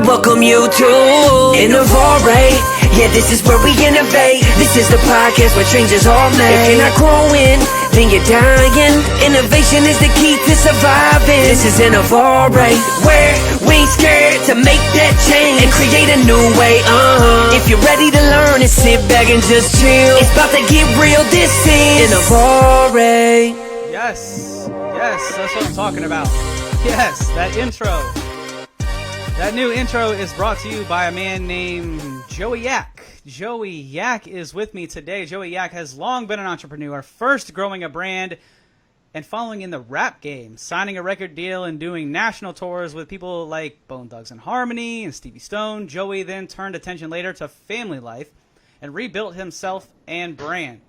I welcome you to Inovare. Yeah, this is where we innovate. This is the podcast where changes are made. If you're not growing, then you're dying. Innovation is the key to surviving. This is Inovare, where we ain't scared to make that change and create a new way. If you're ready to learn and sit back and just chill, it's about to get real. This is Inovare. Yes, that's what I'm talking about. Yes, that intro. That new intro is brought to you by a man named Joey Yak. Joey Yak is with me today. Joey Yak has long been an entrepreneur, first growing a brand and following in the rap game, signing a record deal and doing national tours with people like Bone Thugs and Harmony and Stevie Stone. Joey then turned attention later to family life and rebuilt himself and brand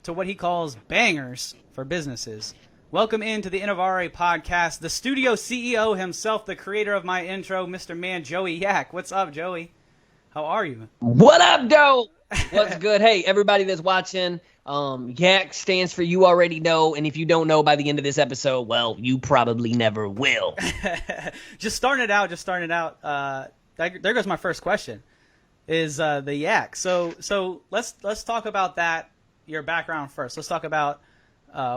to what he calls bangers for businesses. Welcome into the Inovare Podcast, the studio CEO himself, the creator of my intro, Mr. Man Joey Yak. What's up, Joey? How are you? What up, doe? What's good? Hey, everybody that's watching, Yak stands for you already know, and if you don't know by the end of this episode, well, you probably never will. Just starting it out. There goes my first question, is the Yak. So let's talk about that, your background first. Let's talk about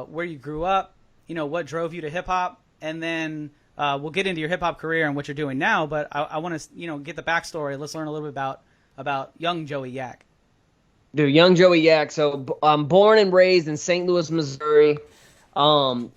where you grew up. You know, what drove you to hip-hop, and then we'll get into your hip-hop career and what you're doing now, but I want to, get the backstory. Let's learn a little bit about young Joey Yak. Dude, young Joey Yak. So I'm born and raised in St. Louis, Missouri.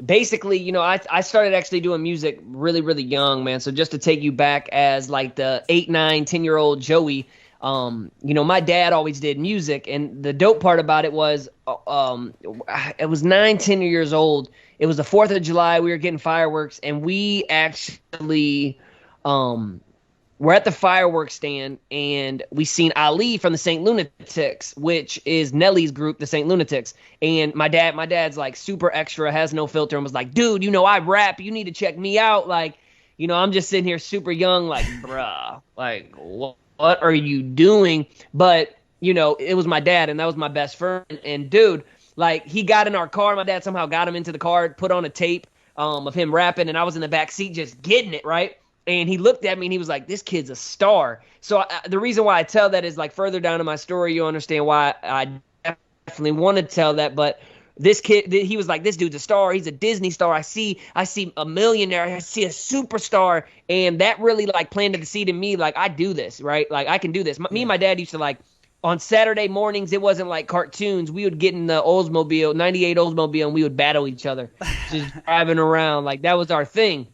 Basically, I started actually doing music really, really young, man. So just to take you back as like the 8, 9, 10-year-old Joey, my dad always did music, and the dope part about it was it was 9, 10 years old. It was the 4th of July. We were getting fireworks, and we actually were at the fireworks stand, and we seen Ali from the St. Lunatics, which is Nelly's group, the St. Lunatics. And my dad's like super extra, has no filter, and was like, dude, I rap. You need to check me out. Like, I'm just sitting here super young, like, bruh, like, what are you doing? But, it was my dad, and that was my best friend. And dude, like, he got in our car. My dad somehow got him into the car, put on a tape of him rapping, and I was in the back seat just getting it, right? And he looked at me, and he was like, this kid's a star. So the reason why I tell that is, like, further down in my story, you'll understand why I definitely want to tell that. But this kid, he was like, this dude's a star. He's a Disney star. I see a millionaire. I see a superstar. And that really, like, planted the seed in me, like, I do this, right? Like, I can do this. Me and my dad used to, like, on Saturday mornings, it wasn't like cartoons. We would get in the Oldsmobile, 98 Oldsmobile, and we would battle each other, just driving around. Like, that was our thing.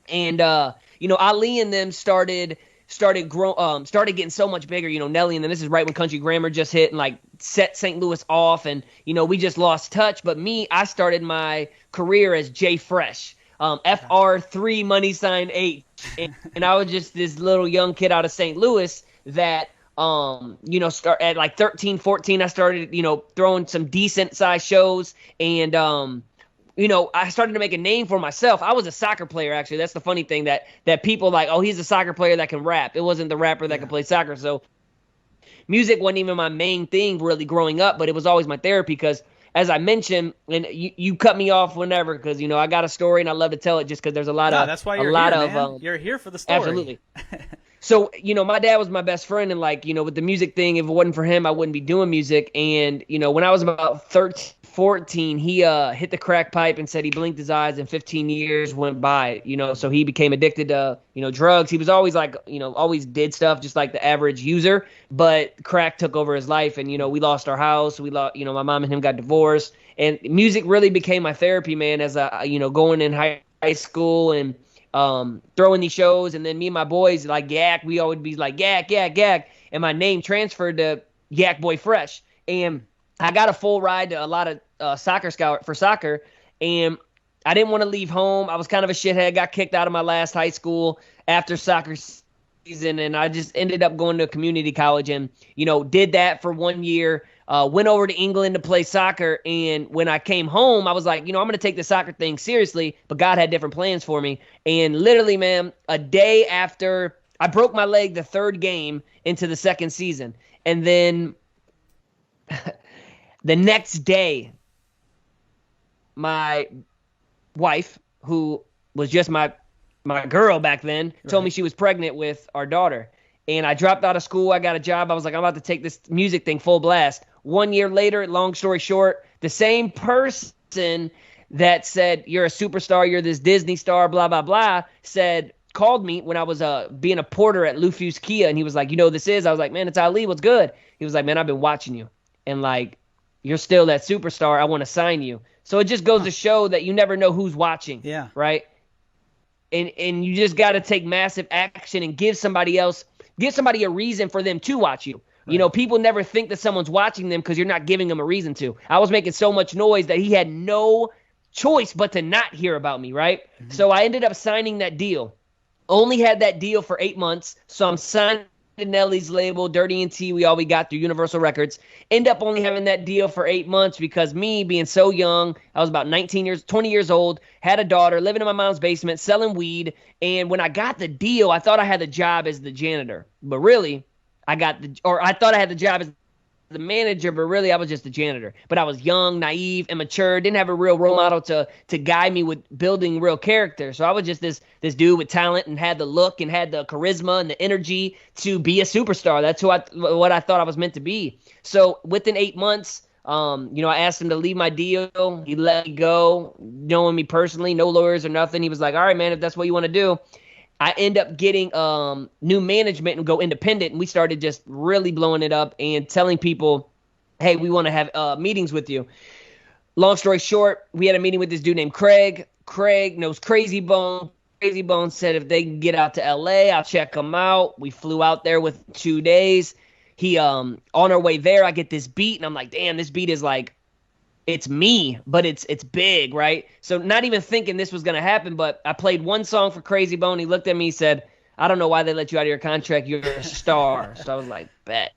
And, Ali and them started getting so much bigger, Nelly, and then this is right when Country Grammar just hit and, like, set St. Louis off, and, we just lost touch. But I started my career as J Fresh, FR3 money sign 8. And I was just this little young kid out of St. Louis that, start at like 13, 14, I started, throwing some decent sized shows, and, I started to make a name for myself. I was a soccer player, actually. That's the funny thing, that people like, oh, he's a soccer player that can rap. It wasn't the rapper that could play soccer. So music wasn't even my main thing really growing up, but it was always my therapy because, as I mentioned, and you cut me off whenever because, I got a story and I love to tell it just because there's a lot of... That's why you're here, man. You're here for the story. Absolutely. So, my dad was my best friend, and, like, with the music thing, if it wasn't for him, I wouldn't be doing music. And, when I was about 13, 14, he hit the crack pipe and said he blinked his eyes and 15 years went by, so he became addicted to, drugs. He was always like, always did stuff just like the average user, but crack took over his life, and, we lost our house. We lost, my mom and him got divorced, and music really became my therapy, man, as going in high school and throwing these shows. And then me and my boys, like Yak, we always be like Yak, Yak, Yak. And my name transferred to Yak Boy Fresh. And I got a full ride to a lot of soccer scout for soccer. And I didn't want to leave home. I was kind of a shithead, got kicked out of my last high school after soccer season. And I just ended up going to community college and, did that for 1 year. Went over to England to play soccer, and when I came home, I was like, I'm going to take the soccer thing seriously, but God had different plans for me. And literally, man, a day after I broke my leg the third game into the second season, and then the next day, my wife, who was just my my girl back then told me she was pregnant with our daughter. And I dropped out of school. I got a job. I was like, I'm about to take this music thing full blast. 1 year later, long story short, the same person that said, you're a superstar, you're this Disney star, blah, blah, blah, called me when I was being a porter at Lufuse Kia. And he was like, you know who this is? I was like, man, it's Ali. What's good? He was like, man, I've been watching you. And like, you're still that superstar. I want to sign you. So it just goes to show that you never know who's watching. Yeah. Right? And you just got to take massive action and give somebody a reason for them to watch you. Right. You know, people never think that someone's watching them because you're not giving them a reason to. I was making so much noise that he had no choice but to not hear about me, right? Mm-hmm. So I ended up signing that deal. Only had that deal for 8 months. So I'm signed to Nelly's label, Dirty and T, we got through Universal Records. End up only having that deal for 8 months because me being so young, I was about 20 years old, had a daughter, living in my mom's basement, selling weed. And when I got the deal, I thought I had the job as the janitor. But really, I thought I had the job as the manager, but really I was just the janitor. But I was young, naive, immature, didn't have a real role model to guide me with building real character. So I was just this dude with talent and had the look and had the charisma and the energy to be a superstar. That's what I thought I was meant to be. So within 8 months, I asked him to leave my deal. He let me go, knowing me personally, no lawyers or nothing. He was like, all right, man, if that's what you want to do. I end up getting new management and go independent, and we started just really blowing it up and telling people, hey, we want to have meetings with you. Long story short, we had a meeting with this dude named Craig. Craig knows Crazy Bone. Crazy Bone said if they can get out to L.A., I'll check them out. We flew out there within 2 days. He on our way there, I get this beat, and I'm like, damn, this beat is like, it's me, but it's big, right? So not even thinking this was going to happen, but I played one song for Crazy Bone. He looked at me, he said, I don't know why they let you out of your contract. You're a star. So I was like, bet.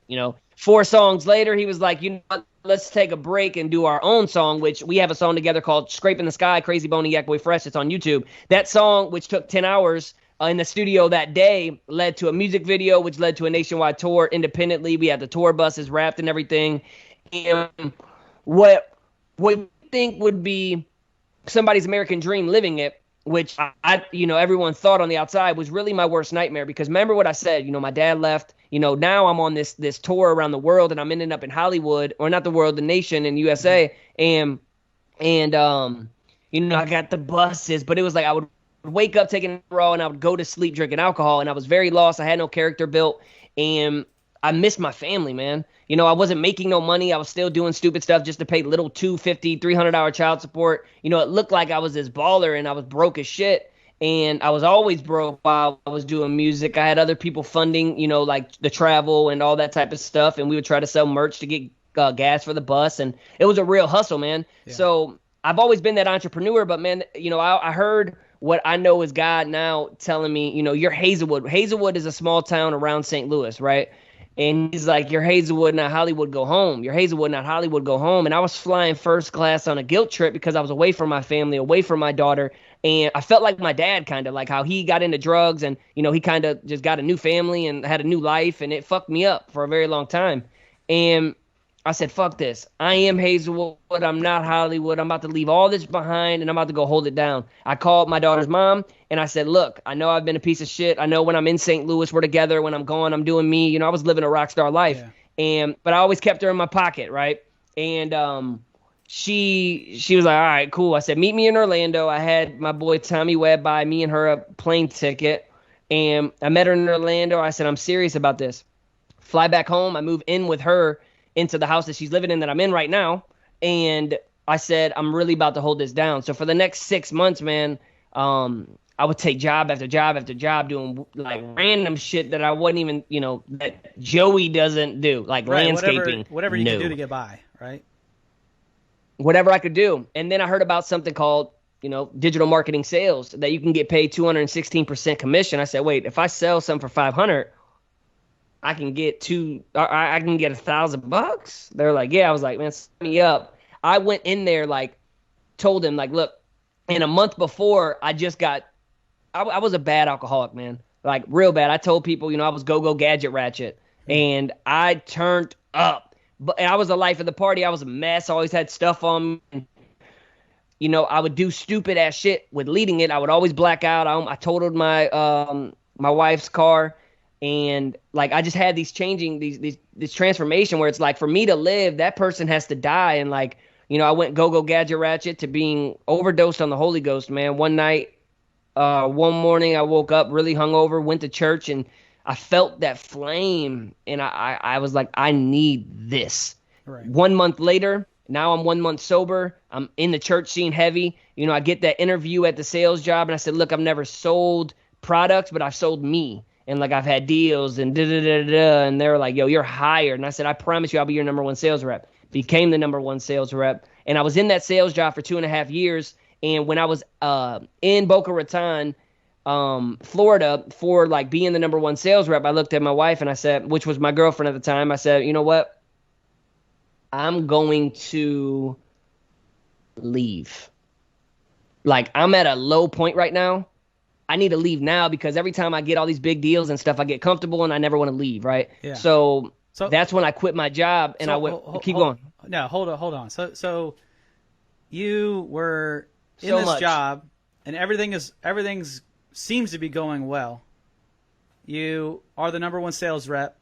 4 songs later, he was like, you know what? Let's take a break and do our own song, which we have a song together called Scraping the Sky, Crazy Bone and Yak Boy Fresh. It's on YouTube. That song, which took 10 hours in the studio that day, led to a music video, which led to a nationwide tour independently. We had the tour buses wrapped and everything. And what you think would be somebody's American dream living it, which I everyone thought on the outside was really my worst nightmare. Because remember what I said, my dad left, now I'm on this tour around the world and I'm ending up in Hollywood, or not the world, the nation in USA. And I got the buses, but it was like I would wake up taking a raw and I would go to sleep drinking alcohol, and I was very lost. I had no character built, and I missed my family, man. I wasn't making no money. I was still doing stupid stuff just to pay little $250, $300 child support. It looked like I was this baller and I was broke as shit. And I was always broke while I was doing music. I had other people funding, like the travel and all that type of stuff. And we would try to sell merch to get gas for the bus. And it was a real hustle, man. Yeah. So I've always been that entrepreneur. But, man, I heard what I know is God now telling me, you're Hazelwood. Hazelwood is a small town around St. Louis, right? And he's like, you're Hazelwood, not Hollywood, go home. You're Hazelwood, not Hollywood, go home. And I was flying first class on a guilt trip because I was away from my family, away from my daughter. And I felt like my dad, kind of like how he got into drugs and, he kind of just got a new family and had a new life. And it fucked me up for a very long time. And I said, fuck this. I am Hazelwood. I'm not Hollywood. I'm about to leave all this behind and I'm about to go hold it down. I called my daughter's mom and I said, look, I know I've been a piece of shit. I know when I'm in St. Louis, we're together. When I'm gone, I'm doing me. I was living a rock star life. Yeah. But I always kept her in my pocket, right? And she was like, all right, cool. I said, meet me in Orlando. I had my boy Tommy Webb buy me and her a plane ticket. And I met her in Orlando. I said, I'm serious about this. Fly back home. I move in with her into the house that she's living in that I'm in right now. And I said, I'm really about to hold this down. So for the next 6 months, man, I would take job after job after job doing like random shit that I wasn't even, that Joey doesn't do, like right, landscaping. Whatever you can do to get by, right? Whatever I could do. And then I heard about something called, digital marketing sales, that you can get paid 216% commission. I said, wait, if I sell something for 500, I can get $1,000. They're like, yeah. I was like, man, sign me up. I went in there, told him, look, in a month before, I was a bad alcoholic, man, real bad. I told people, I was go gadget ratchet, and I turned up. But I was the life of the party. I was a mess. I always had stuff on me. you know, I would do stupid ass shit with leading it. I would always black out. I totaled my my wife's car, and like I just had these this transformation where it's like, for me to live, that person has to die. And like, you know, I went go gadget ratchet to being overdosed on the Holy Ghost, man. One night, one morning, I woke up really hungover, went to church, and I felt that flame, and I was like, I need this. Right. 1 month later, now I'm 1 month sober. I'm in the church scene heavy. You know, I get that interview at the sales job, and I said, look, I've never sold products, but I've sold me. And like, I've had deals and and they were like, yo, you're hired. And I said, I promise you, I'll be your number one sales rep. Became the number one sales rep. And I was in that sales job for 2.5 years. And when I was in Boca Raton, Florida, for like being the number one sales rep, I looked at my wife and I said, which was my girlfriend at the time, I said, you know what? I'm going to leave. Like, I'm at a low point right now. I need to leave now, because every time I get all these big deals and stuff, I get comfortable and I never want to leave, right? Yeah. So that's when I quit my job and I went, keep going. No, hold on. So you were in this job and everything's seems to be going well. You are the number one sales rep.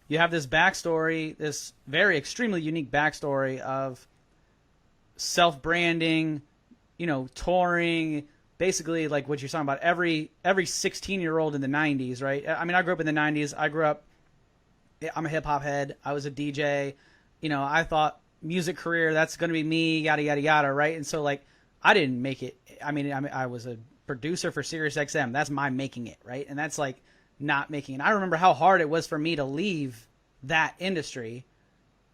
You have this backstory, this very extremely unique backstory of self-branding, you know, touring, basically like what you're talking about. Every 16-year-old in the 90s, right? I mean, I grew up in the 90s. I'm a hip-hop head. I was a DJ. You know, I thought music career, that's going to be me, yada, yada, yada, right? And so, like, I didn't make it. I mean, I was a producer for SiriusXM. That's my making it, right? And that's like not making it. I remember how hard it was for me to leave that industry.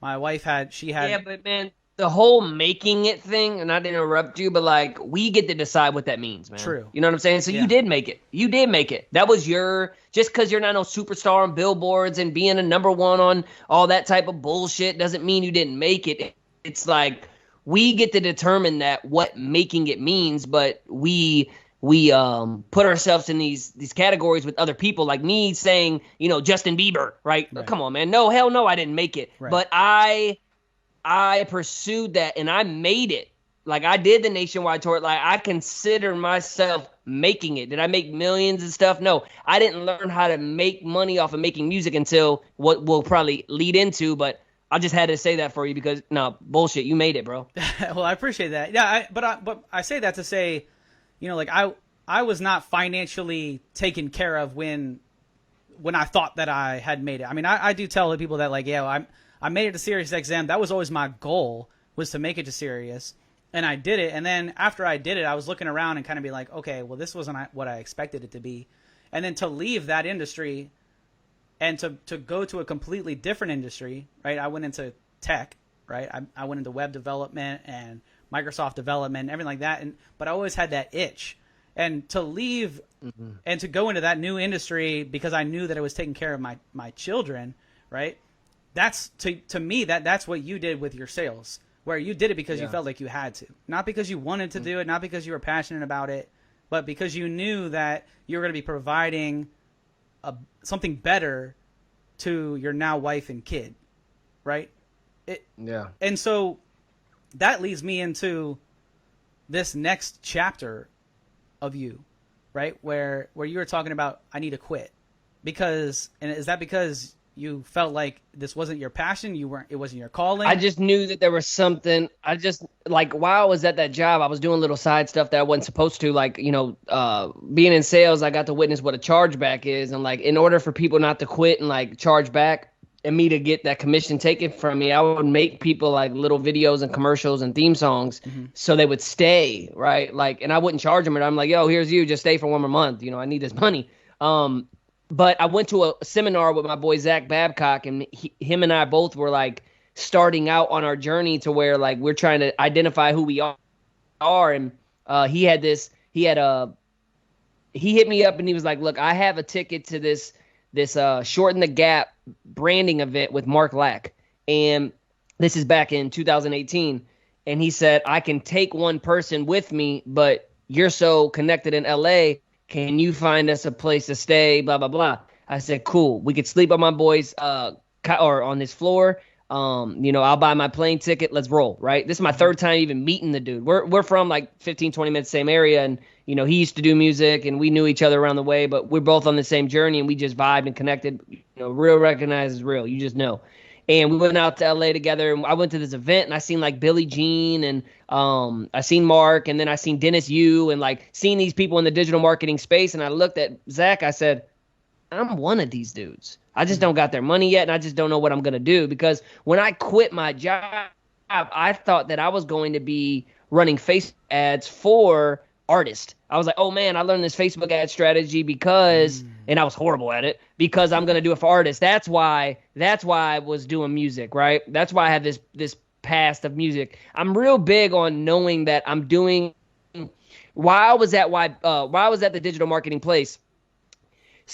My wife had. Yeah, but man, the whole making it thing, and not to interrupt you, but like, we get to decide what that means, man. True. You know what I'm saying? So you did make it. You did make it. That was just because you're not no superstar on billboards and being a number one on all that type of bullshit doesn't mean you didn't make it. It's like, we get to determine that what making it means, but we put ourselves in these categories with other people, like me saying, you know, Justin Bieber, right? Come on, man. No, hell no, I didn't make it. Right. But I pursued that and I made it. Like, I did the nationwide tour. Like, I consider myself making it. Did I make millions and stuff? No, I didn't learn how to make money off of making music until what we'll probably lead into, but I just had to say that for you because, no, bullshit, you made it, bro. Well, I appreciate that. Yeah, but I say that to say, you know, like, I was not financially taken care of when I thought that I had made it. I mean, I do tell the people that, like, yeah, I made it to SiriusXM. That was always my goal, was to make it to Sirius, and I did it. And then after I did it, I was looking around and kind of be like, okay, well, this wasn't what I expected it to be. And then to leave that industry and to go to a completely different industry, right? I went into tech, right? I went into web development and Microsoft development, everything like that. But I always had that itch. And to leave and to go into that new industry because I knew that it was taking care of my children, right? That's to me, that's what you did with your sales, where you did it because you felt like you had to, not because you wanted to do it, not because you were passionate about it, but because you knew that you were going to be providing something better to your now wife and kid, right? And so that leads me into this next chapter of you, right? Where you were talking about, I need to quit. Is that because you felt like this wasn't your passion? It wasn't your calling? I just knew that there was something. While I was at that job, I was doing little side stuff that I wasn't supposed to. Like, you know, being in sales, I got to witness what a chargeback is. And like, in order for people not to quit and like charge back and me to get that commission taken from me, I would make people like little videos and commercials and theme songs so they would stay, right? Like, and I wouldn't charge them. And I'm like, yo, here's you, just stay for 1 more month. You know, I need this money. But I went to a seminar with my boy Zach Babcock, and him and I both were like starting out on our journey to where like we're trying to identify who we are. And he hit me up and he was like, look, I have a ticket to this Shorten the Gap branding event with Mark Lack. And this is back in 2018. And he said, I can take one person with me, but you're so connected in LA. Can you find us a place to stay? Blah, blah, blah. I said, cool. We could sleep on my boy's or on his floor. I'll buy my plane ticket. Let's roll, right? This is my third time even meeting the dude. We're from like 15, 20 minutes, same area. And, he used to do music and we knew each other around the way, but we're both on the same journey and we just vibed and connected. Real recognizes real. You just know. And we went out to LA together and I went to this event and I seen like Billie Jean and I seen Mark and then I seen Dennis Yu and like seeing these people in the digital marketing space. And I looked at Zach, I said, I'm one of these dudes. I just don't got their money yet, and I just don't know what I'm going to do. Because when I quit my job, I thought that I was going to be running Facebook ads for artists. I was like, oh, man, I learned this Facebook ad strategy because, and I was horrible at it, because I'm going to do it for artists. That's why I was doing music, right? That's why I have this past of music. I'm real big on knowing that I'm doing – while I was at the digital marketing place,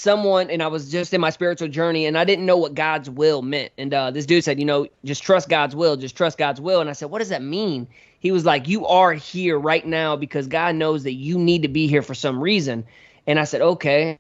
and I was just in my spiritual journey and I didn't know what God's will meant. And this dude said, just trust God's will, just trust God's will. And I said, what does that mean? He was like, you are here right now because God knows that you need to be here for some reason. And I said, okay.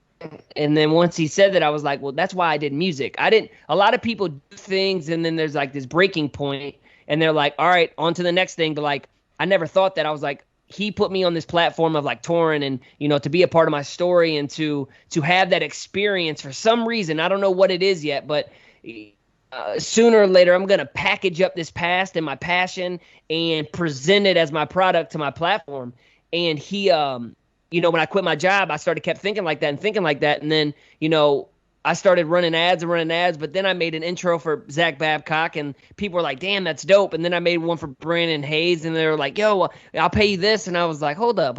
And then once he said that, I was like, well, that's why I did music. A lot of people do things and then there's like this breaking point and they're like, all right, on to the next thing. But like, I never thought that. I was like, he put me on this platform of like touring and, to be a part of my story and to have that experience for some reason. I don't know what it is yet, but sooner or later, I'm going to package up this past and my passion and present it as my product to my platform. And he, when I quit my job, I kept thinking like that. And then, I started running ads, but then I made an intro for Zach Babcock, and people were like, damn, that's dope. And then I made one for Brandon Hayes, and they were like, yo, I'll pay you this. And I was like, hold up.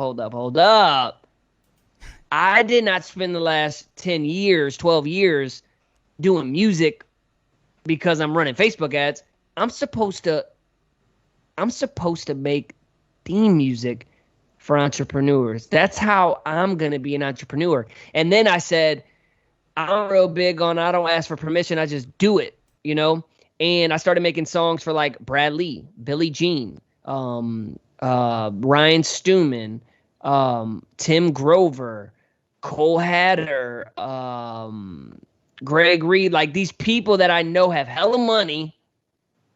I did not spend the last 10 years, 12 years doing music because I'm running Facebook ads. I'm supposed to make theme music for entrepreneurs. That's how I'm going to be an entrepreneur. And then I said, I'm real big on I don't ask for permission, I just do it, And I started making songs for like Brad Lee, Billie Jean, Ryan Stewman, Tim Grover, Cole Hatter, Greg Reed, like these people that I know have hella money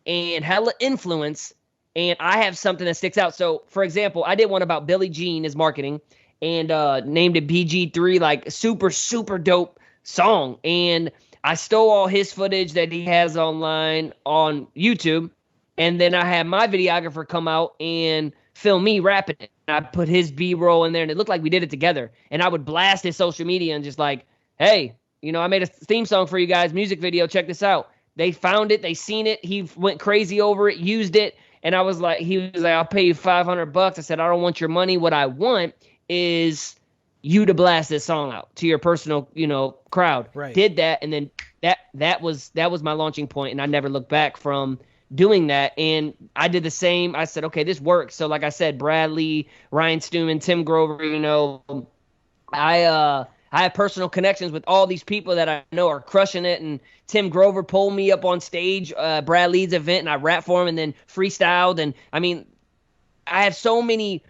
and hella influence, and I have something that sticks out. So, for example, I did one about Billie Jean as marketing and named it BG3, like super, super dope song. And I stole all his footage that he has online on YouTube. And then I had my videographer come out and film me rapping it. And I put his B-roll in there and it looked like we did it together. And I would blast his social media and just like, hey, I made a theme song for you guys, music video, check this out. They found it, they seen it, he went crazy over it, used it. And he was like, I'll pay you $500. I said, I don't want your money. What I want is you to blast this song out to your personal, crowd. Right. Did that, and then that was my launching point, and I never looked back from doing that. And I did the same. I said, okay, this works. So like I said, Bradley, Ryan Stewman, Tim Grover, I have personal connections with all these people that I know are crushing it. And Tim Grover pulled me up on stage, Brad Lee's event, and I rapped for him and then freestyled. And I mean, I have so many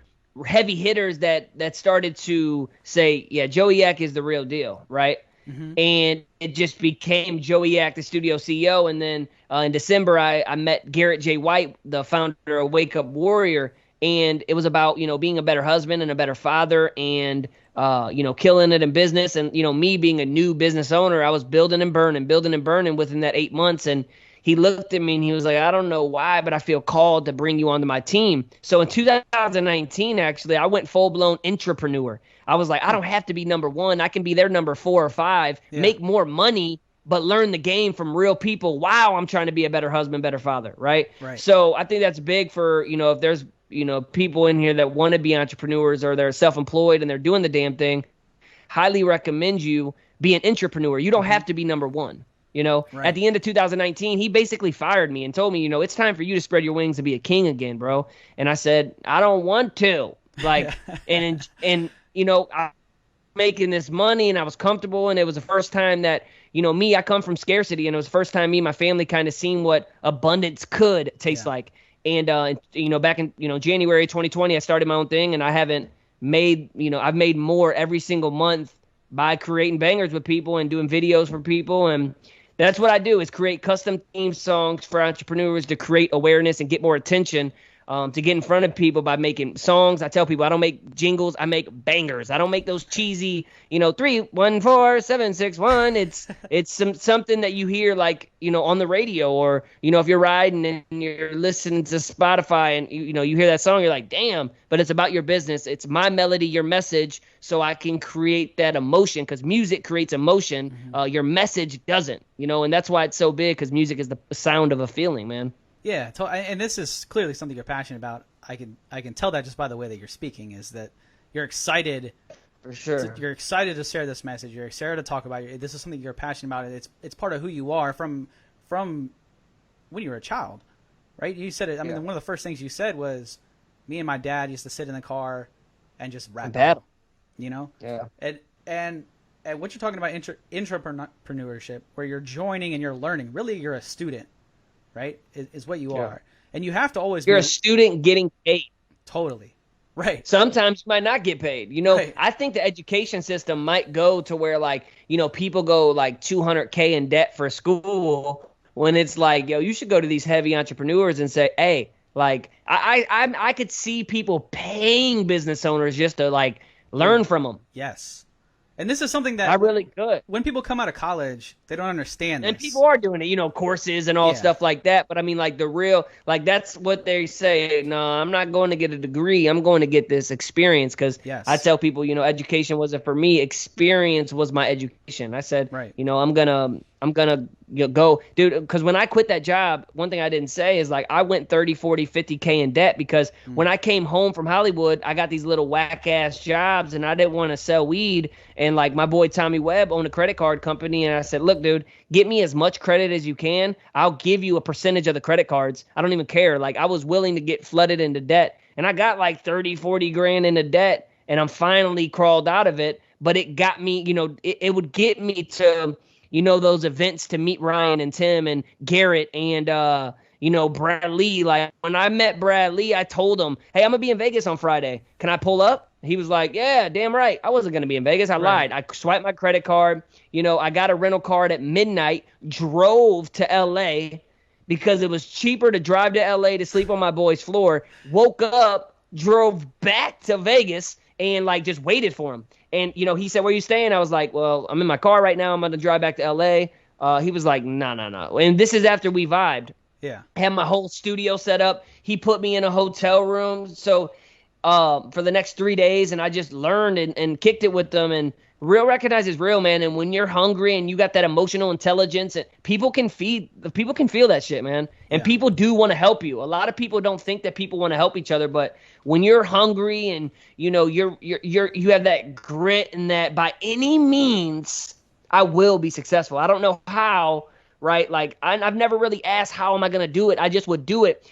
heavy hitters that started to say, yeah, Joey Yak is the real deal, right? Mm-hmm. And it just became Joey Yak, the studio CEO. And then in December, I met Garrett J. White, the founder of Wake Up Warrior. And it was about, being a better husband and a better father and, killing it in business. And, me being a new business owner, I was building and burning within that 8 months. And he looked at me and he was like, I don't know why, but I feel called to bring you onto my team. So in 2019, actually, I went full-blown intrapreneur. I was like, I don't have to be number one. I can be their number 4 or 5, make more money, but learn the game from real people while I'm trying to be a better husband, better father, right? So I think that's big for, if there's, people in here that want to be entrepreneurs or they're self-employed and they're doing the damn thing, highly recommend you be an intrapreneur. You don't have to be number one. At the end of 2019, he basically fired me and told me, it's time for you to spread your wings and be a king again, bro. And I said, I don't want to. Like, and I'm making this money and I was comfortable. And it was the first time that, I come from scarcity. And it was the first time me and my family kind of seen what abundance could taste like. And, back in, January 2020, I started my own thing and I haven't made, I've made more every single month by creating bangers with people and doing videos for people. And That's what I do, is create custom theme songs for entrepreneurs to create awareness and get more attention, to get in front of people by making songs. I tell people I don't make jingles, I make bangers. I don't make those cheesy, 314-761. It's something that you hear like, on the radio, or, if you're riding and you're listening to Spotify and you hear that song, you're like, damn, but it's about your business. It's my melody, your message, so I can create that emotion, because music creates emotion. Your message doesn't, and that's why it's so big, because music is the sound of a feeling, man. Yeah, and this is clearly something you're passionate about. I can tell that just by the way that you're speaking, is that you're excited. For sure. You're excited to share this message. You're excited to talk about it. This is something you're passionate about. It's part of who you are from when you were a child, right? You said it. I mean, one of the first things you said was, me and my dad used to sit in the car and just rap battle. Yeah. And what you're talking about, intrapreneurship, where you're joining and you're learning. Really, you're a student. Right, is what you are, and you have to always. You're a student getting paid. Totally, right. Sometimes you might not get paid. Right. I think the education system might go to where, like, people go like $200K in debt for school, when it's like, yo, you should go to these heavy entrepreneurs and say, hey, like, I could see people paying business owners just to like learn from them. Yes. And this is something that I really could. When people come out of college, they don't understand this. And people are doing it, courses and all stuff like that. But I mean, like, the real, like, that's what they say. No, I'm not going to get a degree. I'm going to get this experience, because I tell people, education wasn't for me. Experience was my education. I said, right. I'm gonna go, dude, because when I quit that job, one thing I didn't say is, like, I went 30, 40, 50K in debt, because when I came home from Hollywood, I got these little whack ass jobs, and I didn't want to sell weed. And like, my boy Tommy Webb owned a credit card company, and I said, look, dude, get me as much credit as you can. I'll give you a percentage of the credit cards. I don't even care. Like, I was willing to get flooded into debt, and I got like 30, 40 grand into debt, and I'm finally crawled out of it. But it got me, it would get me to, those events, to meet Ryan and Tim and Garrett and, Brad Lee. Like, when I met Brad Lee, I told him, hey, I'm going to be in Vegas on Friday. Can I pull up? He was like, yeah, damn right. I wasn't going to be in Vegas. I lied. I swiped my credit card. I got a rental card at midnight, drove to L.A. because it was cheaper to drive to L.A. to sleep on my boy's floor. Woke up, drove back to Vegas, and like just waited for him. And, he said, where you staying? I was like, well, I'm in my car right now. I'm going to drive back to L.A. He was like, no. And this is after we vibed. Yeah. I had my whole studio set up. He put me in a hotel room. So for the next 3 days, and I just learned and kicked it with them. And real recognizes real, man. And when you're hungry and you got that emotional intelligence, and people can feel that shit, man. And people do want to help you. A lot of people don't think that people want to help each other, but when you're hungry and you have that grit and that by any means I will be successful. I don't know how, right? Like, I've never really asked how am I going to do it. I just would do it.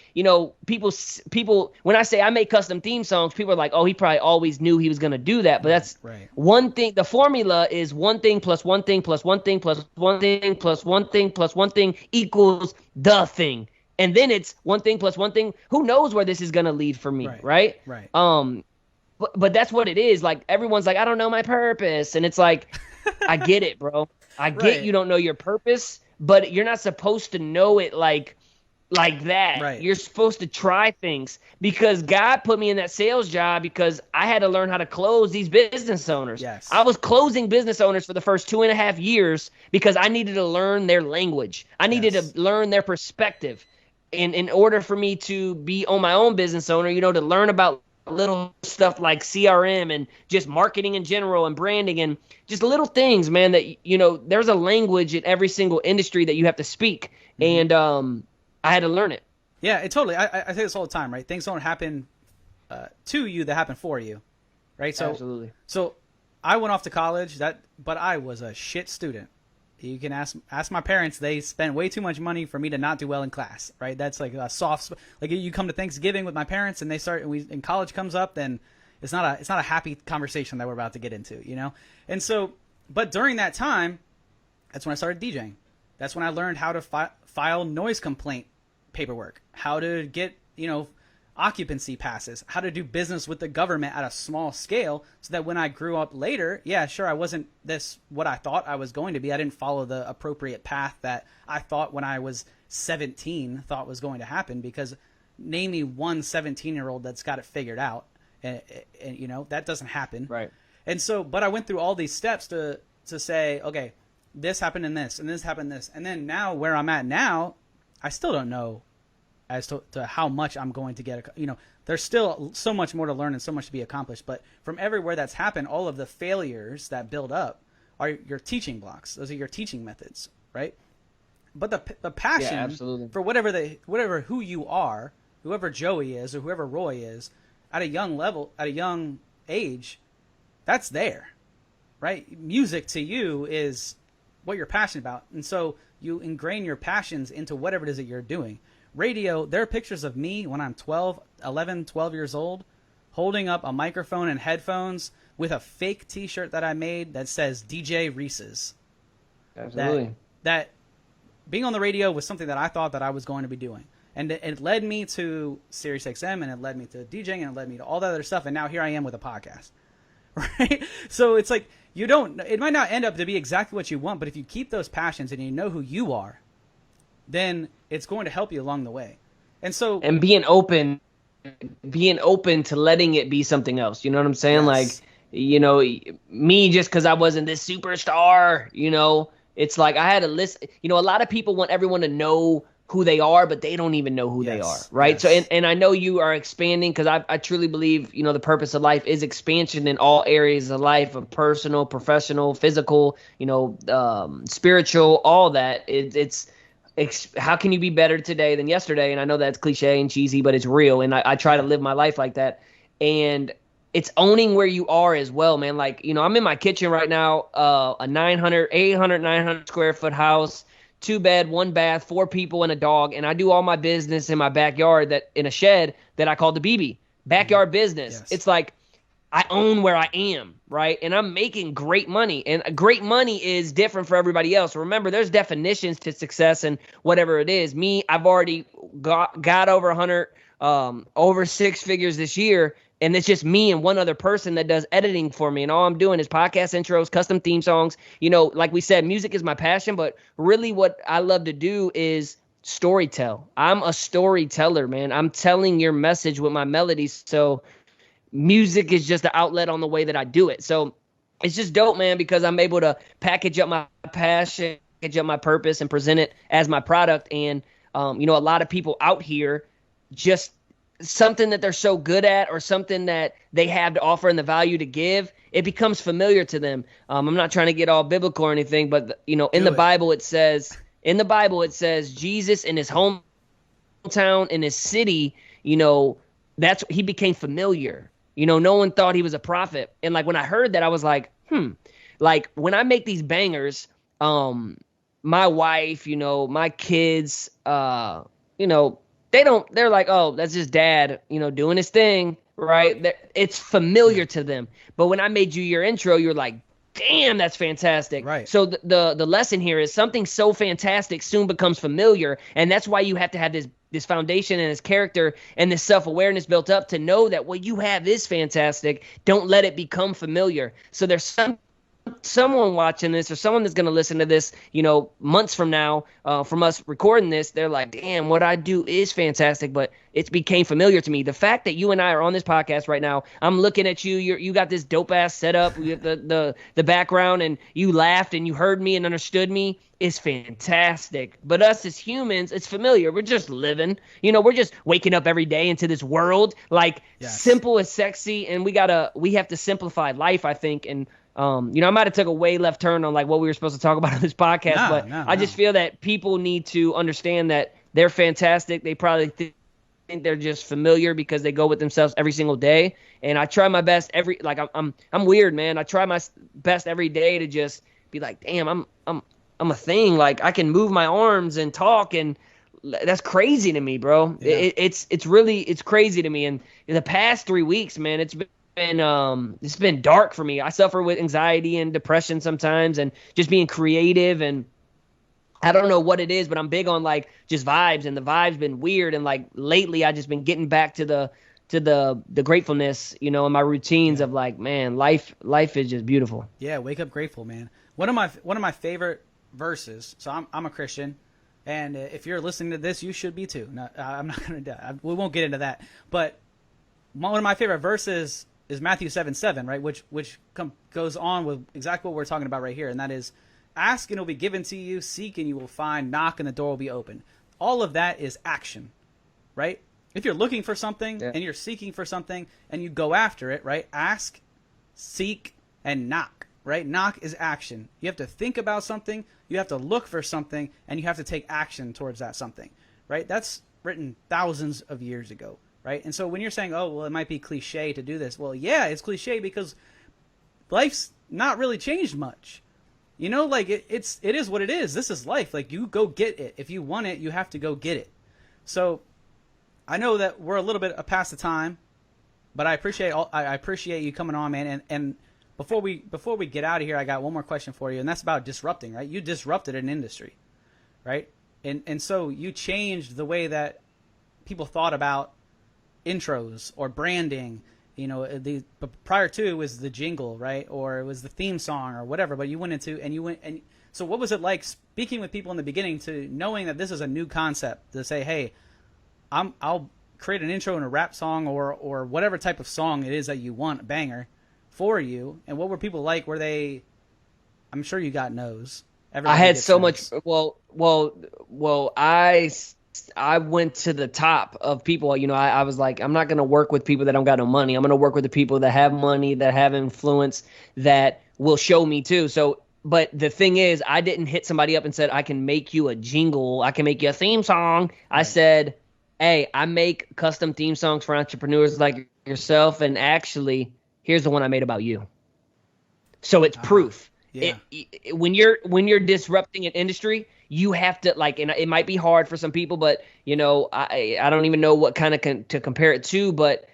People, when I say I make custom theme songs, people are like, oh, he probably always knew he was going to do that. But that's one thing. The formula is one thing plus one thing plus one thing plus one thing plus one thing plus one thing equals the thing. And then it's one thing plus one thing. Who knows where this is going to lead for me, right? Right. But that's what it is. Like, everyone's like, I don't know my purpose. And it's like, I get it, bro. I get you don't know your purpose, but you're not supposed to know it like that. Right. You're supposed to try things, because God put me in that sales job because I had to learn how to close these business owners. Yes. I was closing business owners for the first 2.5 years because I needed to learn their language. I needed to learn their perspective. And in order for me to be on my own business owner, to learn about little stuff like CRM and just marketing in general and branding and just little things, man, that, there's a language in every single industry that you have to speak. And I had to learn it. Yeah, it totally. I say this all the time, right? Things don't happen to you, that happen for you, right? So, absolutely. So I went off to college, but I was a shit student. You can ask my parents. They spent way too much money for me to not do well in class, right? That's like a soft. Like, you come to Thanksgiving with my parents, and and college comes up, then it's not a happy conversation that we're about to get into, And so, but during that time, that's when I started DJing. That's when I learned how to file noise complaint paperwork, how to get occupancy passes, how to do business with the government at a small scale, so that when I grew up later, yeah, sure, I wasn't what I thought I was going to be. I didn't follow the appropriate path that I thought when I was 17 thought was going to happen, because name me one 17-year-old that's got it figured out. And you know, that doesn't happen. Right. And so, but I went through all these steps to say, okay, this happened in this, and this happened this. And then now where I'm at now, I still don't know as to how much I'm going to get. You know, there's still so much more to learn and so much to be accomplished. But from everywhere that's happened, all of the failures that build up are your teaching blocks. Those are your teaching methods, right? But the passion for whatever who you are, whoever Joey is or whoever Roy is, at a young level, at a young age, that's there, right? Music to you is what you're passionate about. And so you ingrain your passions into whatever it is that you're doing. Radio, there are pictures of me when I'm 12 years old, holding up a microphone and headphones with a fake t-shirt that I made that says DJ Reese's. Absolutely. That being on the radio was something that I thought that I was going to be doing. And it led me to SiriusXM, and it led me to DJing, and it led me to all that other stuff. And now here I am with a podcast, right? So it's like, it might not end up to be exactly what you want, but if you keep those passions and you know who you are, then it's going to help you along the way. And so, and being open to letting it be something else. You know what I'm saying? Yes. Like, you know, me, just because I wasn't this superstar, you know, it's like I had a list. You know, a lot of people want everyone to know who they are, but they don't even know who they are, right? Yes. So, and I know you are expanding, because I truly believe, you know, the purpose of life is expansion in all areas of life, of personal, professional, physical, you know, spiritual, all that. It's how can you be better today than yesterday? And I know that's cliche and cheesy, but it's real. And I try to live my life like that. And it's owning where you are as well, man. Like, you know, I'm in my kitchen right now, a 900 square foot house, 2 bed, 1 bath, 4 people and a dog. And I do all my business in my backyard, in a shed that I call the BB, backyard business. Yes. It's like, I own where I am, right? And I'm making great money. And great money is different for everybody else. Remember, there's definitions to success and whatever it is. Me, I've already got over 100, over 6 figures this year. And it's just me and one other person that does editing for me. And all I'm doing is podcast intros, custom theme songs. You know, like we said, music is my passion. But really what I love to do is storytell. I'm a storyteller, man. I'm telling your message with my melodies. So music is just the outlet on the way that I do it. So it's just dope, man, because I'm able to package up my passion, package up my purpose, and present it as my product. And, you know, a lot of people out here, just something that they're so good at or something that they have to offer and the value to give, it becomes familiar to them. I'm not trying to get all biblical or anything, but, you know, in the Bible it says Jesus in his hometown, in his city, you know, he became familiar. You know, no one thought he was a prophet. And like when I heard that, I was like, like when I make these bangers, my wife, you know, my kids, you know, they're like, oh, that's just dad, you know, doing his thing, right? It's familiar to them. But when I made you your intro, you're like, damn, that's fantastic. Right. So the lesson here is something so fantastic soon becomes familiar. And that's why you have to have this foundation and this character and this self-awareness built up to know that what you have is fantastic. Don't let it become familiar. So there's someone watching this or someone that's going to listen to this, you know, months from now, from us recording this, they're like, damn, what I do is fantastic, but it became familiar to me. The fact that you and I are on this podcast right now, I'm looking at you, you got this dope ass setup, you have the background, and you laughed and you heard me and understood me is fantastic. But us as humans, it's familiar. We're just living, you know, we're just waking up every day into this world, like simple is sexy. And we have to simplify life, I think. And, you know, I might have took a way left turn on like what we were supposed to talk about on this podcast, I just feel that people need to understand that they're fantastic. They probably think they're just familiar because they go with themselves every single day. And I try my best I'm weird, man. I try my best every day to just be like, damn, I'm a thing. Like I can move my arms and talk, and that's crazy to me, bro. Yeah. It's crazy to me. And in the past 3 weeks, man, it's been dark for me. I suffer with anxiety and depression sometimes, and just being creative and I don't know what it is, but I'm big on like just vibes, and the vibes been weird. And like lately, I just been getting back to the gratefulness, you know, and my routines of like, man, life is just beautiful. Yeah, wake up grateful, man. One of my favorite verses. So I'm a Christian, and if you're listening to this, you should be too. No, I'm not gonna. We won't get into that. But one of my favorite verses is Matthew 7:7, right? Which goes on with exactly what we're talking about right here, and that is, ask and it will be given to you, seek and you will find, knock and the door will be open. All of that is action, right? If you're looking for something and you're seeking for something and you go after it, right? Ask, seek, and knock, right? Knock is action. You have to think about something, you have to look for something, and you have to take action towards that something, right? That's written thousands of years ago, right? And so when you're saying, oh, well, it might be cliche to do this. Well, yeah, it's cliche because life's not really changed much. You know, like it is what it is. This is life. Like, you go get it. If you want it, you have to go get it. So I know that we're a little bit past the time, but I appreciate you coming on, man. And before we get out of here, I got one more question for you, and that's about disrupting, right? You disrupted an industry, right? And so you changed the way that people thought about intros or branding. You know, but prior to it was the jingle, right? Or it was the theme song or whatever, but you went into, and so what was it like speaking with people in the beginning to knowing that this is a new concept to say, hey, I'll create an intro and a rap song or whatever type of song it is that you want, a banger for you. And what were people like? Were they, I'm sure you got no's. I had so much, I went to the top of people. You know, I was like, I'm not going to work with people that don't got no money. I'm going to work with the people that have money, that have influence, that will show me too. So, but the thing is, I didn't hit somebody up and said, I can make you a jingle. I can make you a theme song. Right. I said, hey, I make custom theme songs for entrepreneurs like yourself. And actually, here's the one I made about you. So it's proof. Yeah. When you're disrupting an industry, you have to, like, and it might be hard for some people, but, you know, I don't even know what kind of to compare it to, but,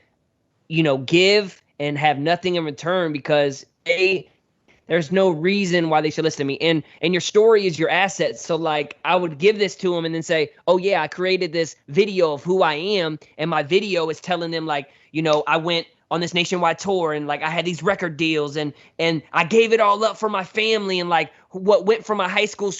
you know, give and have nothing in return, because there's no reason why they should listen to me. And your story is your asset. So, like, I would give this to them and then say, oh, yeah, I created this video of who I am. And my video is telling them, like, you know, I went on this nationwide tour and, like, I had these record deals and I gave it all up for my family. And, like, what went from my high school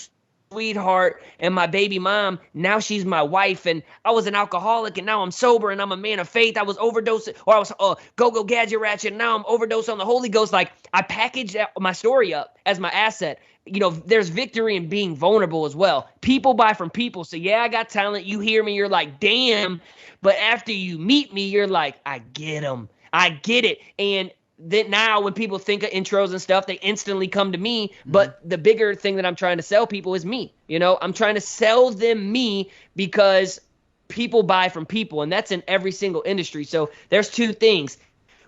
sweetheart and my baby mom, now she's my wife, and I was an alcoholic and now I'm sober and I'm a man of faith. I was overdosing, or I was go gadget ratchet, and now I'm overdosed on the Holy Ghost. Like, I packaged my story up as my asset. You know, there's victory in being vulnerable as well. People buy from people. So yeah, I got talent. You hear me, you're like, damn. But after you meet me, you're like, I get them. I get it. And then now when people think of intros and stuff, they instantly come to me. But the bigger thing that I'm trying to sell people is me. You know, I'm trying to sell them me, because people buy from people, and that's in every single industry. So there's two things.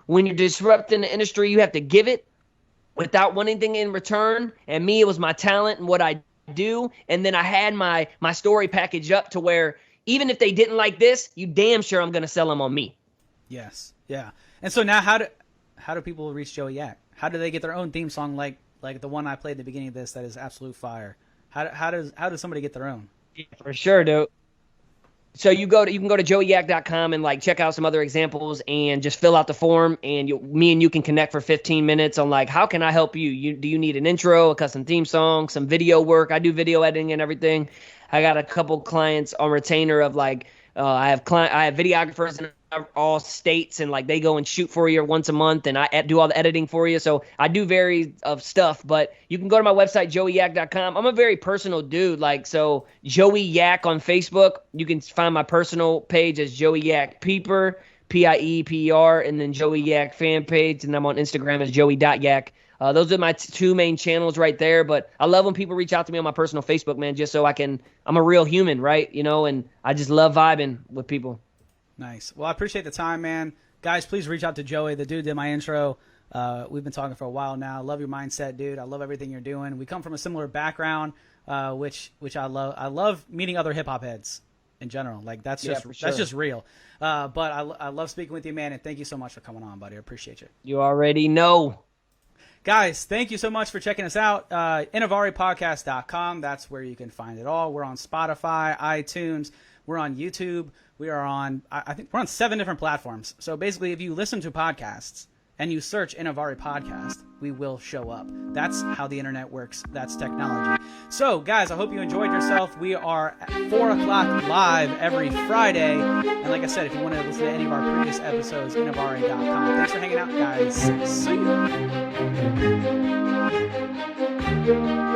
When you're disrupting the industry, you have to give it without wanting anything in return. And me, it was my talent and what I do. And then I had my story packaged up to where even if they didn't like this, you damn sure I'm going to sell them on me. Yes. Yeah. And so now how do people reach Joey Yak? How do they get their own theme song like the one I played at the beginning of this that is absolute fire? How does somebody get their own? Yeah, for sure, dude. So you can go to joeyyak.com and, like, check out some other examples and just fill out the form, and me and you can connect for 15 minutes on, like, how can I help you? Do you need an intro, a custom theme song, some video work? I do video editing and everything. I got a couple clients on retainer of, like, I have videographers in all states, and, like, they go and shoot for you once a month, and I do all the editing for you. So I do vary of stuff, but you can go to my website, joeyyak.com. I'm a very personal dude. Like, so Joey Yak on Facebook, you can find my personal page as Joey Yak Peeper, Pieper, and then Joey Yak fan page. And I'm on Instagram as joey.yak. Those are my two main channels right there. But I love when people reach out to me on my personal Facebook, man, just so I'm a real human, right? You know, and I just love vibing with people. Nice. Well, I appreciate the time, man. Guys, please reach out to Joey. The dude did my intro. We've been talking for a while now. I love your mindset, dude. I love everything you're doing. We come from a similar background, which I love. I love meeting other hip hop heads in general. Like, that's just real. But I love speaking with you, man. And thank you so much for coming on, buddy. I appreciate you. You already know. Guys, thank you so much for checking us out. InovarePodcast.com. That's where you can find it all. We're on Spotify, iTunes. We're on YouTube. We are on, I think we're on 7 different platforms. So basically, if you listen to podcasts and you search Inovare Podcast, we will show up. That's how the internet works. That's technology. So, guys, I hope you enjoyed yourself. We are at 4 o'clock live every Friday. And like I said, if you want to listen to any of our previous episodes, Innovare.com. Thanks for hanging out, guys. See you.